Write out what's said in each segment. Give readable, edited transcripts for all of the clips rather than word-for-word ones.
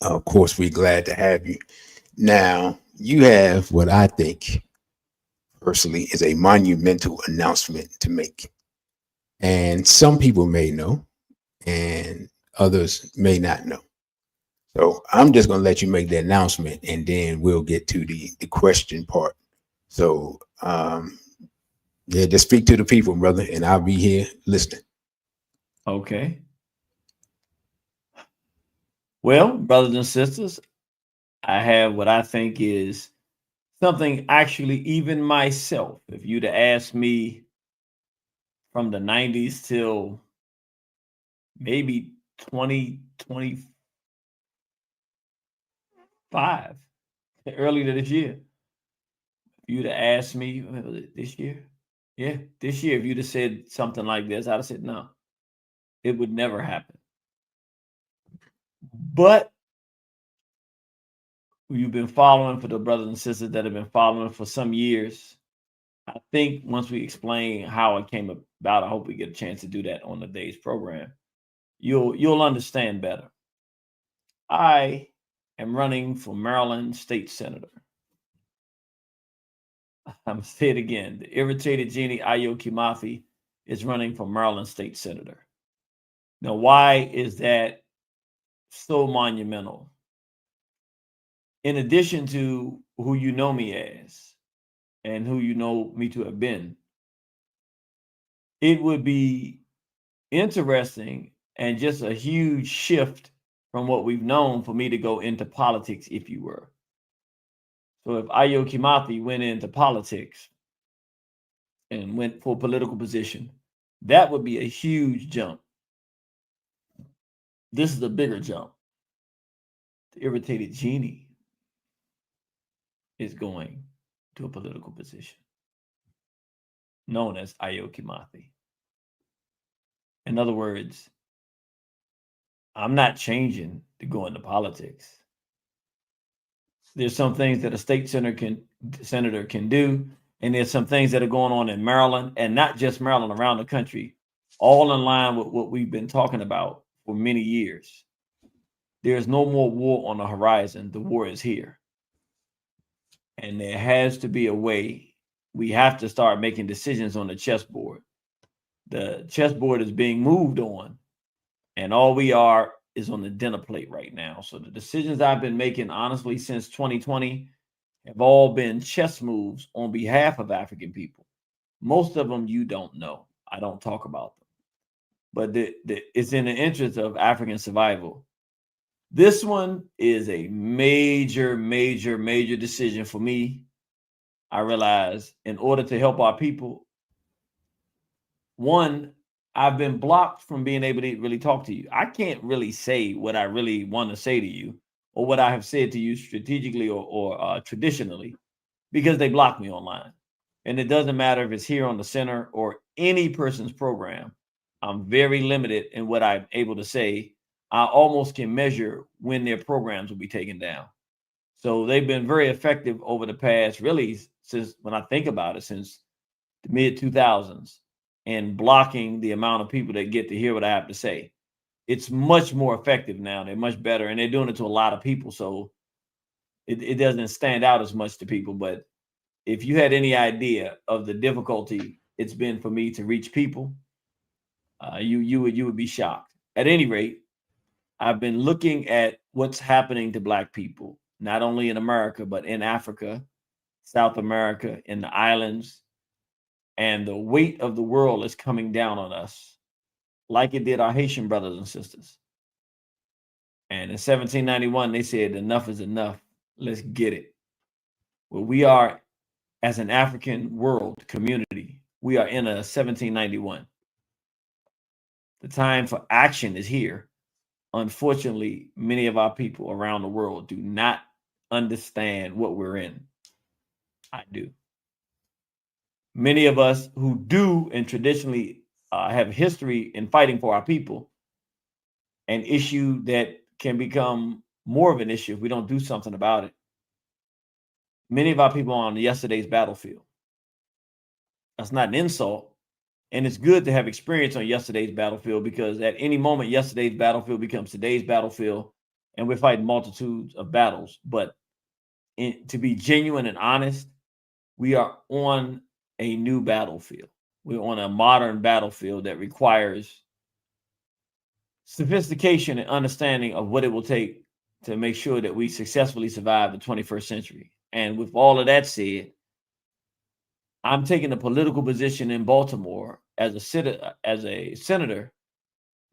Of course, we're glad to have you. Now, you have what I think personally is a monumental announcement to make. And some people may know, and others may not know. So I'm just going to let you make the announcement, and then we'll get to the question part. So, yeah, just speak to the people, brother, and I'll be here listening. Okay. Well, brothers and sisters, I have what I think is something actually, even myself, if you'd have asked me from the 90s till maybe 2025, earlier this year, if you'd have asked me, was it this year? Yeah, this year, if you'd have said something like this, I'd have said, no, it would never happen. But you've been following, for the brothers and sisters that have been following for some years, I think once we explain how it came about, I hope we get a chance to do that on the day's program. You'll understand better. I am running for Maryland State Senator. I'm gonna say it again. The Irritated Genie Ayo Kimathi is running for Maryland State Senator. Now, why is that so monumental? In addition to who you know me as and who you know me to have been, it would be interesting and just a huge shift from what we've known for me to go into politics, if you were. So if Ayo Kimathi went into politics and went for a political position, that would be a huge jump. This is a bigger jump. The Irritated Genie is going to a political position known as Ayo Kimathi. In other words, I'm not changing to go into politics. There's some things that a state senator can do, and there's some things that are going on in Maryland, and not just Maryland, around the country, all in line with what we've been talking about for many years. There's no more war on the horizon. The war is here. And there has to be a way. We have to start making decisions on the chessboard. The chessboard is being moved on, and all we are is on the dinner plate right now. So the decisions I've been making, honestly, since 2020 have all been chess moves on behalf of African people. Most of them you don't know. I don't talk about them. But it's in the interest of African survival. This one is a major, major, major decision for me. I realize in order to help our people, one, I've been blocked from being able to really talk to you. I can't really say what I really want to say to you or what I have said to you strategically or traditionally, because they block me online. And it doesn't matter if it's here on the center or any person's program. I'm very limited in what I'm able to say. I almost can measure when their programs will be taken down. So they've been very effective over the past, really, since, when I think about it, since the mid 2000s, and blocking the amount of people that get to hear what I have to say. It's much more effective now. They're much better, and they're doing it to a lot of people. So it doesn't stand out as much to people. But if you had any idea of the difficulty it's been for me to reach people, you would be shocked. At any rate, I've been looking at what's happening to Black people, not only in America, but in Africa, South America, in the islands. And the weight of the world is coming down on us like it did our Haitian brothers and sisters. And in 1791, they said, enough is enough. Let's get it. Well, we are, as an African world community, we are in a 1791. The time for action is here. Unfortunately, many of our people around the world do not understand what we're in. I do. Many of us who do and traditionally have history in fighting for our people, an issue that can become more of an issue if we don't do something about it. Many of our people are on yesterday's battlefield. That's not an insult. And it's good to have experience on yesterday's battlefield, because at any moment, yesterday's battlefield becomes today's battlefield. and we're fighting multitudes of battles. But to be genuine and honest, we are on a new battlefield. We're on a modern battlefield that requires sophistication and understanding of what it will take to make sure that we successfully survive the 21st century. And with all of that said, I'm taking a political position in Baltimore as a senator,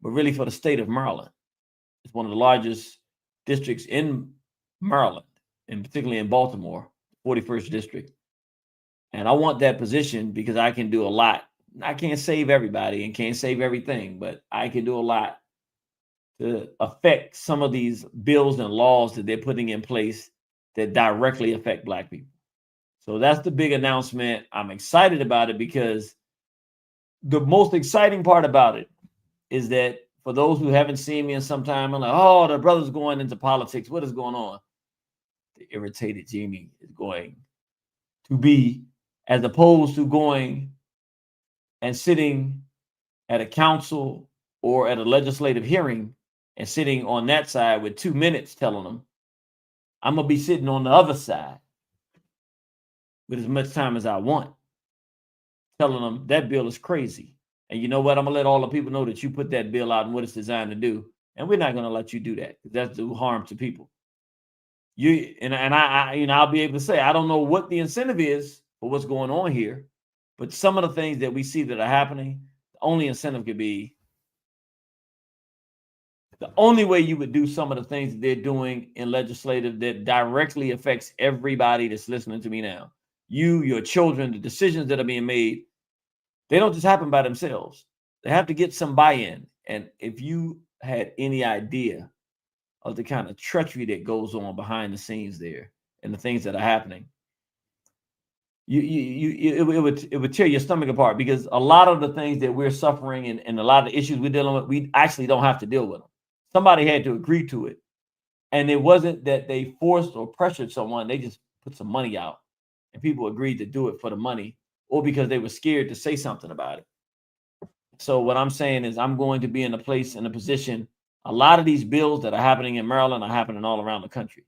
but really for the state of Maryland. It's one of the largest districts in Maryland, and particularly in Baltimore, 41st district. And I want that position because I can do a lot. I can't save everybody and can't save everything, but I can do a lot to affect some of these bills and laws that they're putting in place that directly affect Black people. So that's the big announcement. I'm excited about it because the most exciting part about it is that for those who haven't seen me in some time, I'm like, oh, the brother's going into politics. What is going on? The Irritated Genie is going to be, as opposed to going and sitting at a council or at a legislative hearing and sitting on that side with 2 minutes telling them, I'm going to be sitting on the other side with as much time as I want, telling them that bill is crazy. And you know what? I'm going to let all the people know that you put that bill out and what it's designed to do. And we're not going to let you do that because that's do harm to people. I'll be able to say, I don't know what the incentive is for what's going on here, but some of the things that we see that are happening, the only incentive could be the only way you would do some of the things that they're doing in legislative that directly affects everybody that's listening to me now. You, your children, the decisions that are being made, they don't just happen by themselves. They have to get some buy-in. And if you had any idea of the kind of treachery that goes on behind the scenes there and the things that are happening, it would tear your stomach apart, because a lot of the things that we're suffering and a lot of the issues we're dealing with, we actually don't have to deal with them. Somebody had to agree to it. And it wasn't that they forced or pressured someone. They just put some money out and people agreed to do it for the money or because they were scared to say something about it. So what I'm saying is I'm going to be in a position, a lot of these bills that are happening in Maryland are happening all around the country.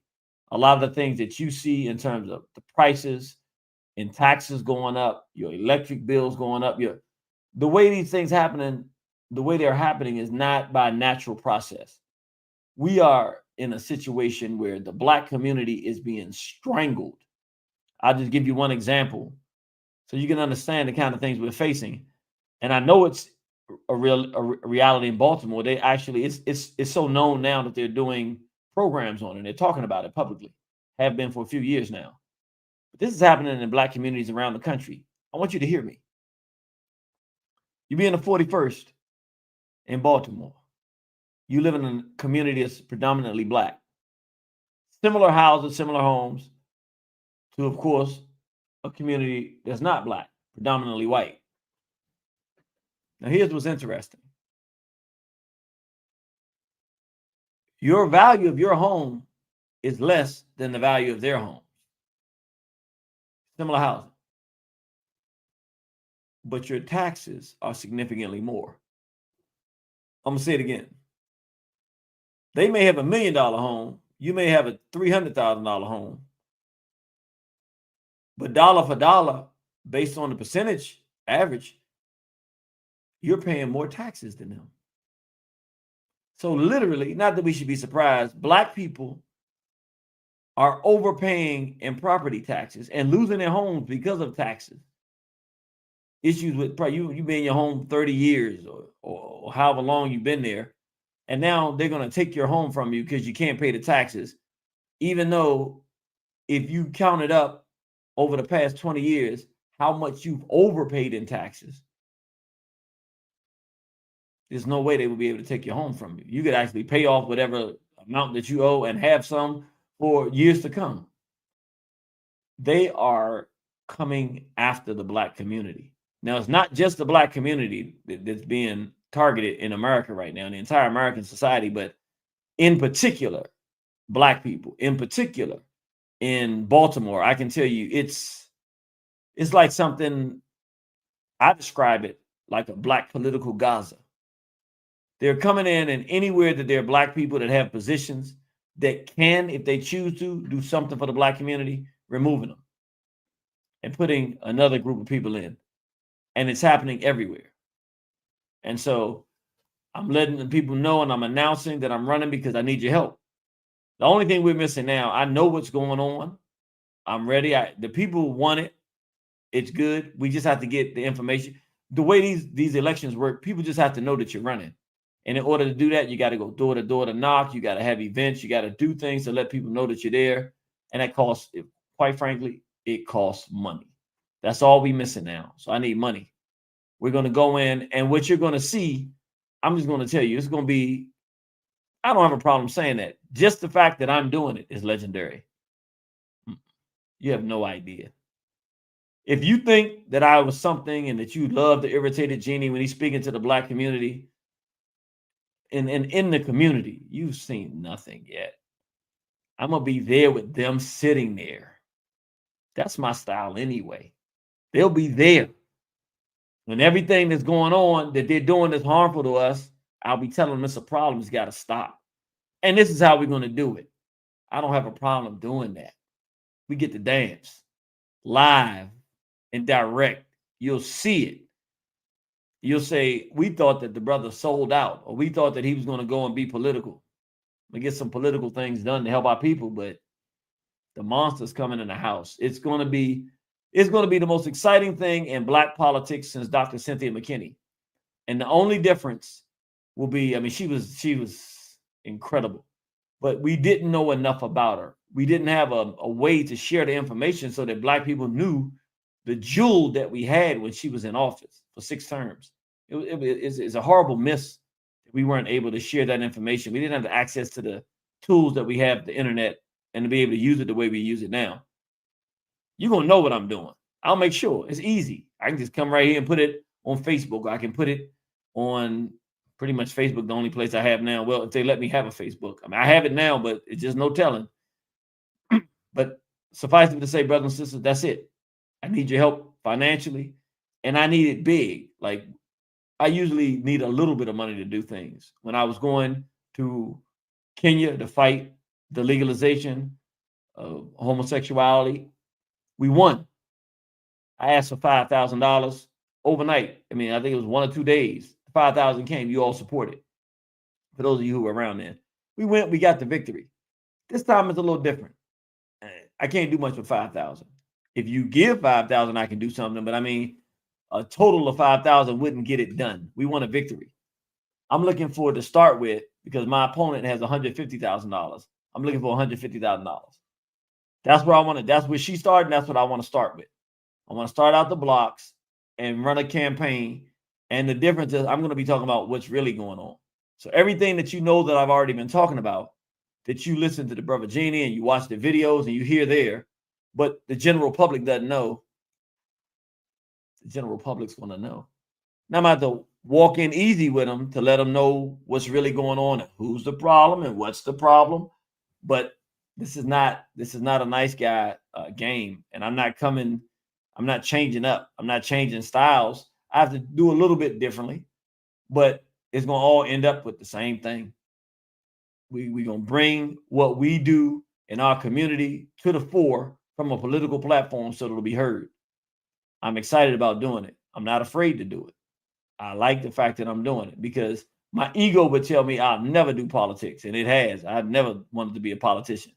A lot of the things that you see in terms of the prices and taxes going up, your electric bills going up, the way these things happening, the way they're happening is not by natural process. We are in a situation where the Black community is being strangled. I'll just give you one example so you can understand the kind of things we're facing. And I know it's a reality in Baltimore. They actually, it's so known now that they're doing programs on it. They're talking about it publicly, have been for a few years now. But this is happening in Black communities around the country. I want you to hear me. You be in the 41st in Baltimore. You live in a community that's predominantly Black. Similar houses, similar homes to, of course, a community that's not Black, predominantly white. Now, here's what's interesting. Your value of your home is less than the value of their home. Similar housing. But your taxes are significantly more. I'm going to say it again. They may have $1 million home. You may have a $300,000 home. But dollar for dollar, based on the percentage average, you're paying more taxes than them. So literally, not that we should be surprised, Black people are overpaying in property taxes and losing their homes because of taxes. Issues with you've been in your home 30 years or however long you've been there, and now they're going to take your home from you because you can't pay the taxes, even though if you count it up over the past 20 years, how much you've overpaid in taxes, there's no way they would be able to take your home from you. You could actually pay off whatever amount that you owe and have some for years to come. They are coming after the Black community. Now, it's not just the Black community that's being targeted in America right now, in the entire American society, but in particular, Black people, in particular, in Baltimore. I can tell you it's like something, I describe it like a Black political Gaza. They're coming in, and anywhere that there are Black people that have positions, that can, if they choose to, do something for the Black community, removing them and putting another group of people in. And it's happening everywhere. And so I'm letting the people know, and I'm announcing that I'm running because I need your help. The only thing we're missing now, I know what's going on. I'm ready. The people want it. It's good. We just have to get the information. The way these elections work, people just have to know that you're running. And in order to do that, you got to go door to door to knock. You got to have events. You got to do things to let people know that you're there. And that costs, quite frankly, it costs money. That's all we're missing now. So I need money. We're going to go in, and what you're going to see, I'm just going to tell you, it's going to be, I don't have a problem saying that. Just the fact that I'm doing it is legendary. You have no idea. If you think that I was something and that you love the Irritated Genie when he's speaking to the Black community and in the community, you've seen nothing yet. I'm going to be there with them sitting there. That's my style anyway. They'll be there. When everything that's going on that they're doing is harmful to us, I'll be telling them it's a problem. It's got to stop. And this is how we're going to do it. I don't have a problem doing that. We get to dance live and direct. You'll see it. You'll say, we thought that the brother sold out, or we thought that he was going to go and be political. We get some political things done to help our people, but the monster's coming in the house. It's going to be the most exciting thing in Black politics since Dr. Cynthia McKinney. And the only difference will be, I mean, she was incredible, but we didn't know enough about her. We didn't have a way to share the information so that Black people knew the jewel that we had when she was in office for 6 terms. It's a horrible miss that we weren't able to share that information. We didn't have the access to the tools that we have, the internet, and to be able to use it the way we use it now. You're going to know what I'm doing. I'll make sure. It's easy. I can just come right here and put it on Facebook. I can put it on pretty much Facebook, the only place I have now. Well, if they let me have a Facebook. I mean, I have it now, but it's just no telling. But suffice it to say, brothers and sisters, that's it. I need your help financially, and I need it big. Like, I usually need a little bit of money to do things. When I was going to Kenya to fight the legalization of homosexuality, we won. I asked for $5,000 overnight. I mean, I think it was 1 or 2 days. 5,000 came. You all supported. For those of you who were around then, we went. We got the victory. This time it's a little different. I can't do much with 5,000. If you give 5,000, I can do something. But I mean, a total of 5,000 wouldn't get it done. We won a victory. I'm looking for to start with, because my opponent has $150,000. I'm looking for $150,000. That's where I want to. That's where she started. And that's what I want to start with. I want to start out the blocks and run a campaign. And the difference is I'm going to be talking about what's really going on. So everything that you know that I've already been talking about, that you listen to the Brother Genie and you watch the videos and you hear there, but the general public doesn't know. The general public's going to know. Now I'm about to walk in easy with them to let them know what's really going on and who's the problem and what's the problem. But this is not a nice guy game. And I'm not changing up. I'm not changing styles. I have to do a little bit differently, but it's going to all end up with the same thing. We're going to bring what we do in our community to the fore from a political platform so it'll be heard. I'm excited about doing it. I'm not afraid to do it. I like the fact that I'm doing it because my ego would tell me I'll never do politics, and it has. I've never wanted to be a politician.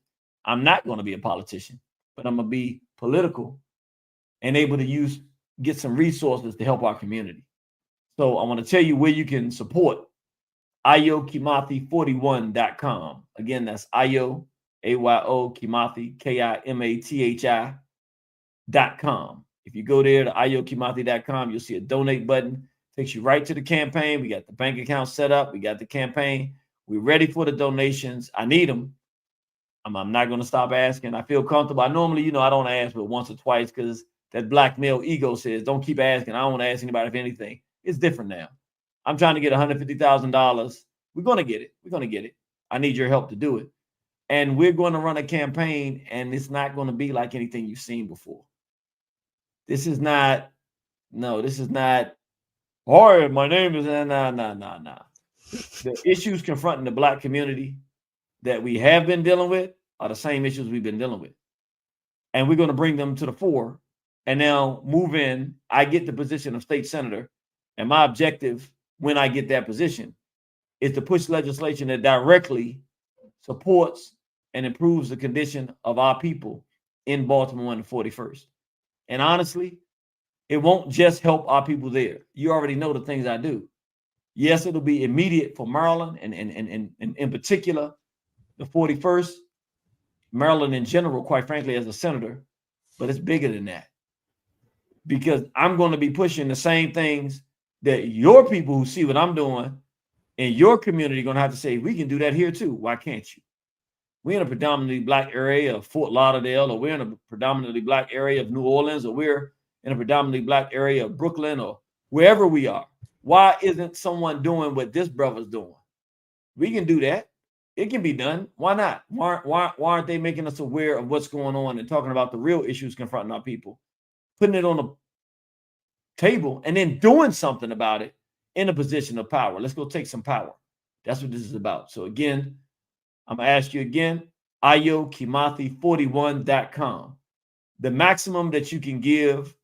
I'm not going to be a politician, but I'm going to be political and able to get some resources to help our community. So I want to tell you where you can support. Ayo Kimathi 41.com. Again, that's Ayo, AYO Kimathi, KIMATHI.com. If you go there to ayokimathi.com, you'll see a donate button. Takes you right to the campaign. We got the bank account set up. We got the campaign. We're ready for the donations. I need them. I'm not going to stop asking. I feel comfortable. I normally, I don't ask but once or twice because that black male ego says, don't keep asking. I don't want to ask anybody for anything. It's different now. I'm trying to get $150,000. We're going to get it. We're going to get it. I need your help to do it. And we're going to run a campaign, and it's not going to be like anything you've seen before. This is not, oh, my name is, nah. The issues confronting the black community, that we have been dealing with are the same issues we've been dealing with. And we're going to bring them to the fore and now move in. I get the position of state senator. And my objective when I get that position is to push legislation that directly supports and improves the condition of our people in Baltimore and the 41st. And honestly, it won't just help our people there. You already know the things I do. Yes, it'll be immediate for Maryland and in particular, the 41st, Maryland in general, quite frankly, as a senator, but it's bigger than that. Because I'm going to be pushing the same things that your people who see what I'm doing in your community are going to have to say, we can do that here too. Why can't you? We're in a predominantly Black area of Fort Lauderdale, or we're in a predominantly Black area of New Orleans, or we're in a predominantly Black area of Brooklyn, or wherever we are. Why isn't someone doing what this brother's doing? We can do that. It can be done. Why not? Why aren't they making us aware of what's going on and talking about the real issues confronting our people, putting it on the table, and then doing something about it in a position of power? Let's go take some power. That's what this is about. So again, I'm going to ask you again, Ayo Kimathi 41.com. The maximum that you can give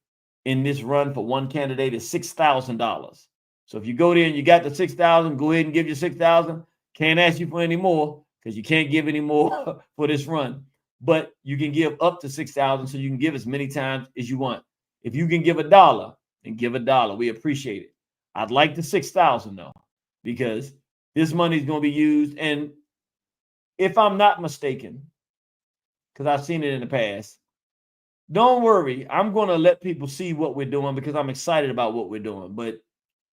in this run for one candidate is $6,000. So if you go there and you got the 6,000, go ahead and give your 6,000. Can't ask you for any more because you can't give any more for this run. But you can give up to 6,000, so you can give as many times as you want. If you can give $1, then give $1. We appreciate it. I'd like the 6,000 though, because this money is going to be used. And if I'm not mistaken, because I've seen it in the past, don't worry. I'm going to let people see what we're doing because I'm excited about what we're doing. But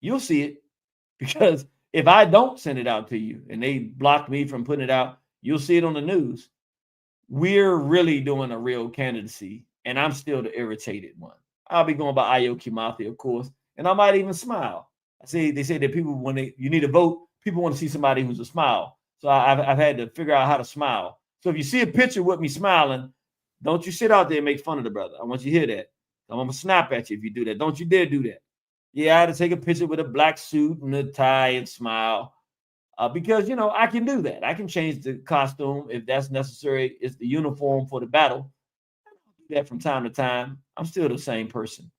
you'll see it, because if I don't send it out to you and they block me from putting it out, you'll see it on the news. We're really doing a real candidacy, and I'm still the irritated one. I'll be going by Ayo Kimathi, of course, and I might even smile. They say that people, when you need a vote, people want to see somebody who's a smile. So I've had to figure out how to smile. So if you see a picture with me smiling, don't you sit out there and make fun of the brother. I want you to hear that. I'm going to snap at you if you do that. Don't you dare do that. Yeah, I had to take a picture with a black suit and a tie and smile because, I can do that. I can change the costume if that's necessary. It's the uniform for the battle. I do that from time to time. I'm still the same person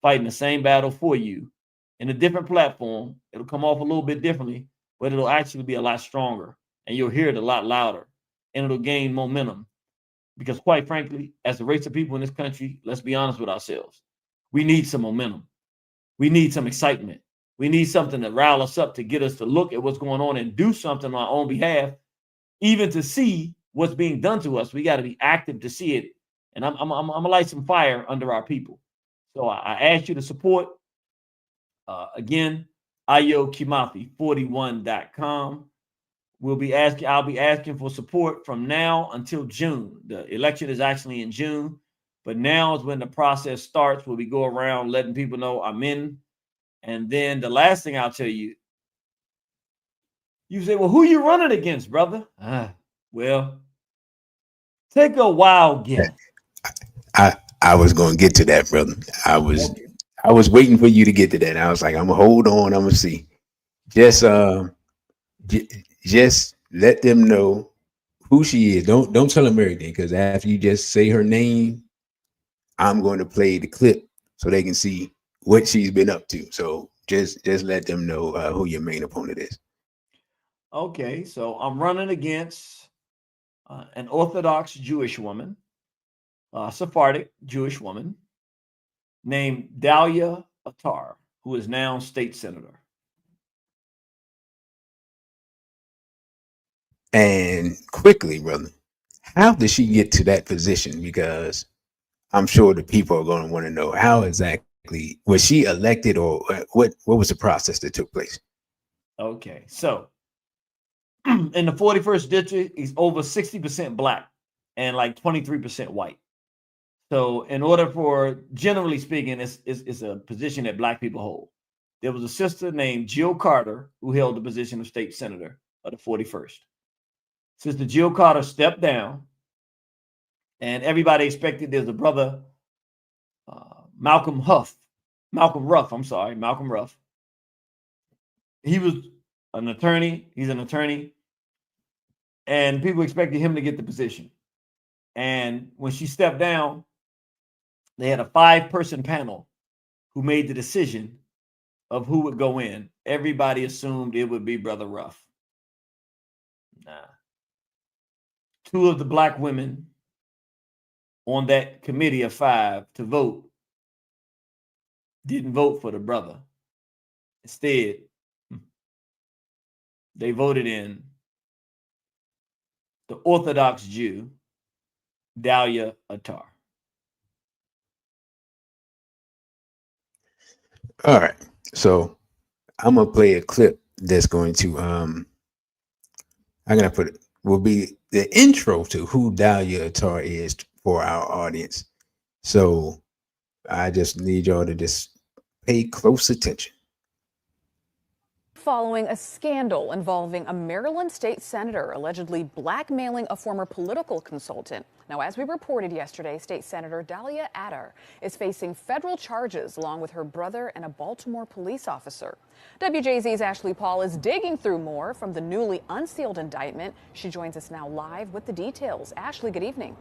fighting the same battle for you in a different platform. It'll come off a little bit differently, but it'll actually be a lot stronger, and you'll hear it a lot louder, and it'll gain momentum. Because quite frankly, as the race of people in this country, let's be honest with ourselves. We need some momentum. We need some excitement. We need something to rile us up, to get us to look at what's going on and do something on our own behalf, even to see what's being done to us. We got to be active to see it. And I'm gonna light some fire under our people. So I ask you to support, again, Ayo Kimathi 41.com. I'll be asking for support from now until June. The election is actually in June, but now is when the process starts, where we go around letting people know I'm in. And then the last thing I'll tell you, you say, well, who you running against, brother? Well, take a wild guess. I was going to get to that, brother. I was waiting for you to get to that. I was like, I'm gonna hold on. I'm gonna see. Just just let them know who she is. Don't tell them everything, because after you just say her name, I'm going to play the clip so they can see what she's been up to. So just let them know who your main opponent is. Okay, so I'm running against an Orthodox Jewish woman, Sephardic Jewish woman named Dahlia Attar, who is now state senator. And quickly, brother, how did she get to that position? Because I'm sure the people are going to want to know, how exactly was she elected, or what was the process that took place? Okay, so in the 41st district, he's over 60% black and like 23% white. So in order for, generally speaking, it's a position that black people hold. There was a sister named Jill Carter who held the position of state senator of the 41st. Sister Jill Carter stepped down, and everybody expected there's a brother, Malcolm Ruff. He was an attorney. He's an attorney. And people expected him to get the position. And when she stepped down, they had a 5-person panel who made the decision of who would go in. Everybody assumed it would be Brother Ruff. Nah. 2 of the black women on that committee of 5 to vote didn't vote for the brother. Instead, they voted in the Orthodox Jew, Dahlia Attar. All right. So I'm gonna play a clip that's going to I'm gonna put it will be the intro to who Dahlia Attar is for our audience. So I just need y'all to just pay close attention. Following a scandal involving a Maryland state senator allegedly blackmailing a former political consultant. Now, as we reported yesterday, State Senator Dahlia Attar is facing federal charges along with her brother and a Baltimore police officer. WJZ's Ashley Paul is digging through more from the newly unsealed indictment. She joins us now live with the details. Ashley, good evening.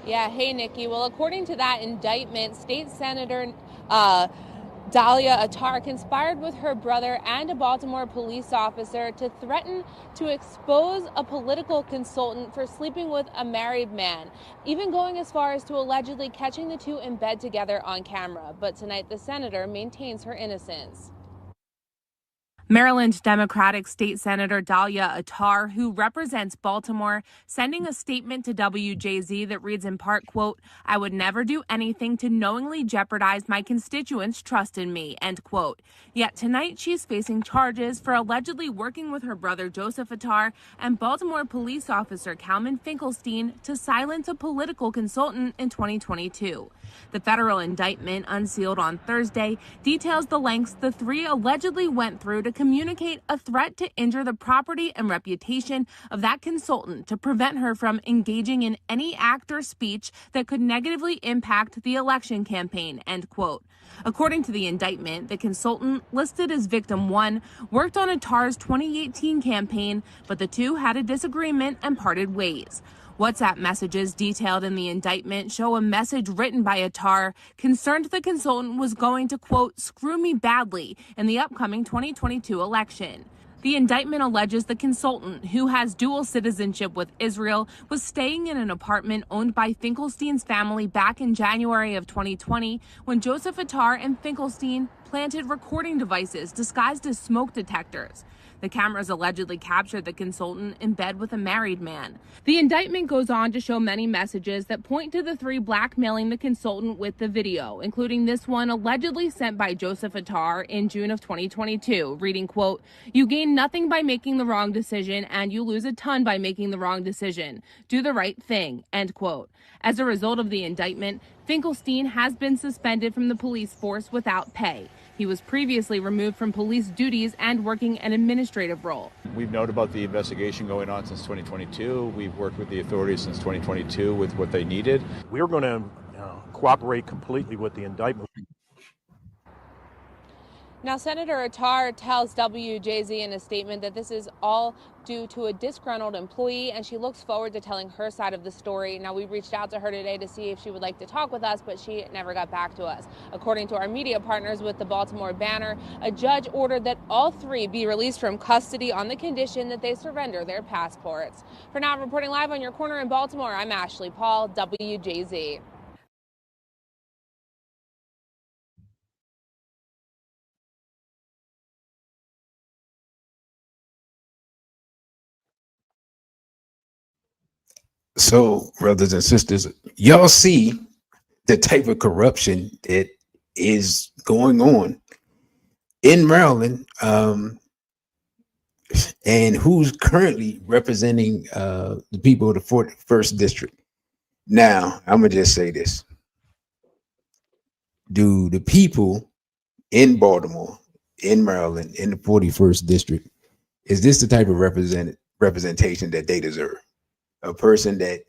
Yeah, hey, Nikki. Well, according to that indictment, State Senator Dahlia Attar conspired with her brother and a Baltimore police officer to threaten to expose a political consultant for sleeping with a married man, even going as far as to allegedly catching the 2 in bed together on camera. But tonight, the senator maintains her innocence. Maryland Democratic State Senator Dahlia Attar, who represents Baltimore, sending a statement to WJZ that reads in part, quote, "I would never do anything to knowingly jeopardize my constituents' trust in me," end quote. Yet tonight she's facing charges for allegedly working with her brother Joseph Attar and Baltimore police officer Calvin Finkelstein to silence a political consultant in 2022. The federal indictment, unsealed on Thursday, details the lengths the 3 allegedly went through to communicate a threat to injure the property and reputation of that consultant to prevent her from engaging in any act or speech that could negatively impact the election campaign, end quote. According to the indictment, the consultant, listed as victim 1, worked on Attar's 2018 campaign, but the 2 had a disagreement and parted ways. WhatsApp messages detailed in the indictment show a message written by Attar concerned the consultant was going to, quote, "screw me badly" in the upcoming 2022 election. The indictment alleges the consultant, who has dual citizenship with Israel, was staying in an apartment owned by Finkelstein's family back in January of 2020 when Joseph Attar and Finkelstein planted recording devices disguised as smoke detectors. The cameras allegedly captured the consultant in bed with a married man. The indictment goes on to show many messages that point to the 3 blackmailing the consultant with the video, including this one allegedly sent by Joseph Attar in June of 2022, reading, quote, "You gain nothing by making the wrong decision, and you lose a ton by making the wrong decision. Do the right thing," end quote. As a result of the indictment, Finkelstein has been suspended from the police force without pay. He was previously removed from police duties and working an administrative role. We've known about the investigation going on since 2022. We've worked with the authorities since 2022 with what they needed. We're going to cooperate completely with the indictment. Now, Senator Attar tells WJZ in a statement that this is all due to a disgruntled employee, and she looks forward to telling her side of the story. Now, we reached out to her today to see if she would like to talk with us, but she never got back to us. According to our media partners with the Baltimore Banner, a judge ordered that all 3 be released from custody on the condition that they surrender their passports. For now, reporting live on your corner in Baltimore, I'm Ashley Paul, WJZ. So, brothers and sisters, y'all see the type of corruption that is going on in Maryland, and who's currently representing the people of the 41st district. Now, I'm gonna just say this: do the people in Baltimore, in Maryland, in the 41st district, is this the type of representation that they deserve? A person that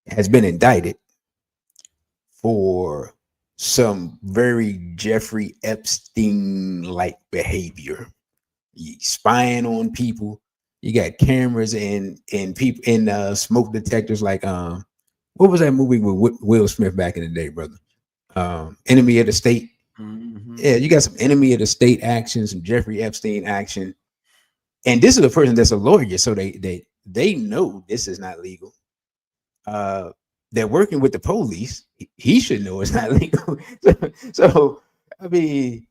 has been indicted for some very Jeffrey Epstein like behavior, spying on people, You got cameras and people in smoke detectors. Like what was that movie with Will Smith back in the day, brother? Enemy of the State. Mhm. Yeah, you got some enemy of the state action, some Jeffrey Epstein action, and this is a person that's a lawyer, so they know this is not legal. They're working with the police. He should know it's not legal. So I mean,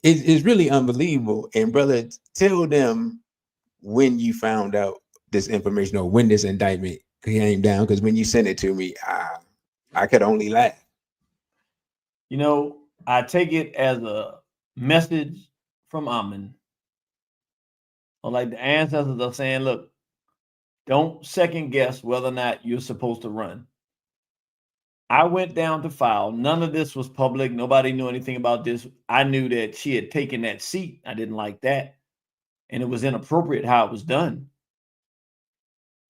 it's really unbelievable. And brother, tell them when you found out this information or when this indictment came down, because when you sent it to me, I could only laugh. You know, I take it as a message from Amen, or like the ancestors are saying, look, don't second guess whether or not you're supposed to run. I went down to file. None of this was public. Nobody knew anything about this. I knew that she had taken that seat. I didn't like that. And it was inappropriate how it was done.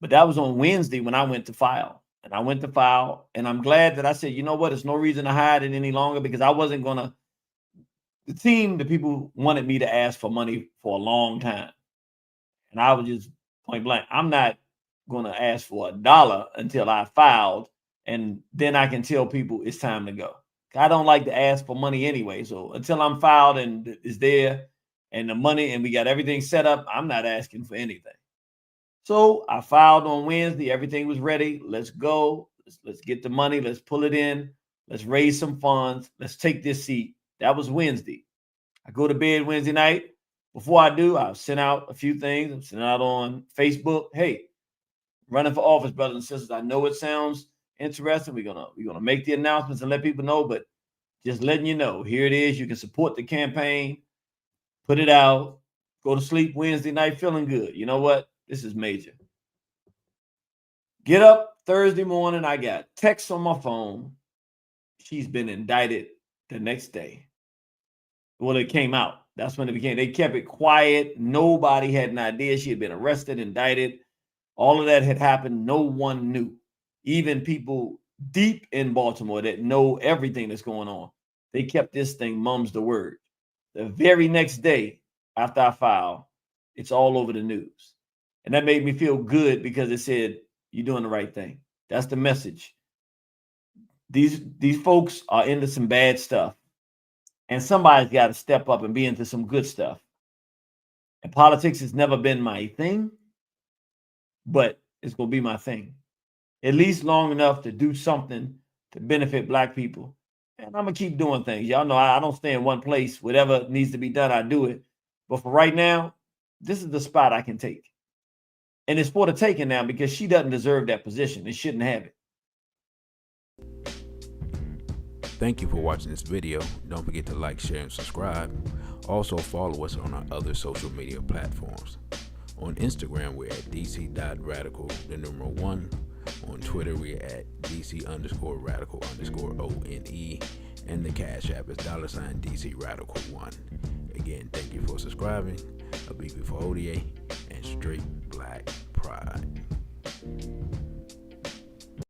But that was on Wednesday when I went to file. And I went to file. And I'm glad that I said, you know what? There's no reason to hide it any longer, because I wasn't going to. The people wanted me to ask for money for a long time. And I was just point blank, I'm not going to ask for $1 until I filed. And then I can tell people it's time to go. I don't like to ask for money anyway. So until I'm filed and it's there and the money and we got everything set up, I'm not asking for anything. So I filed on Wednesday. Everything was ready. Let's go. Let's get the money. Let's pull it in. Let's raise some funds. Let's take this seat. That was Wednesday. I go to bed Wednesday night. Before I do, I've sent out a few things. I'm sending out on Facebook. Hey, running for office, brothers and sisters. I know it sounds interesting. We're gonna make the announcements and let people know, but just letting you know, here it is. You can support the campaign, put it out, go to sleep Wednesday night feeling good. You know what? This is major. Get up Thursday morning. I got texts on my phone. She's been indicted the next day. Well, it came out. That's when it became. They kept it quiet. Nobody had an idea. She had been arrested, indicted. All of that had happened. No one knew. Even people deep in Baltimore that know everything that's going on, they kept this thing mum's the word. The very next day after I filed, it's all over the news. And that made me feel good because it said, you're doing the right thing. That's the message. These folks are into some bad stuff. And somebody's got to step up and be into some good stuff. And politics has never been my thing, but it's going to be my thing. At least long enough to do something to benefit Black people. And I'm going to keep doing things. Y'all know I don't stay in one place. Whatever needs to be done, I do it. But for right now, this is the spot I can take. And it's for the taking now because she doesn't deserve that position. It shouldn't have it. Thank you for watching this video. Don't forget to like, share, and subscribe. Also follow us on our other social media platforms. On Instagram, we're at dc.radical1. On Twitter, we're at dc_radical_ONE. And the Cash App is $DCRadical1. Again, thank you for subscribing. A beat for ODA and straight Black pride.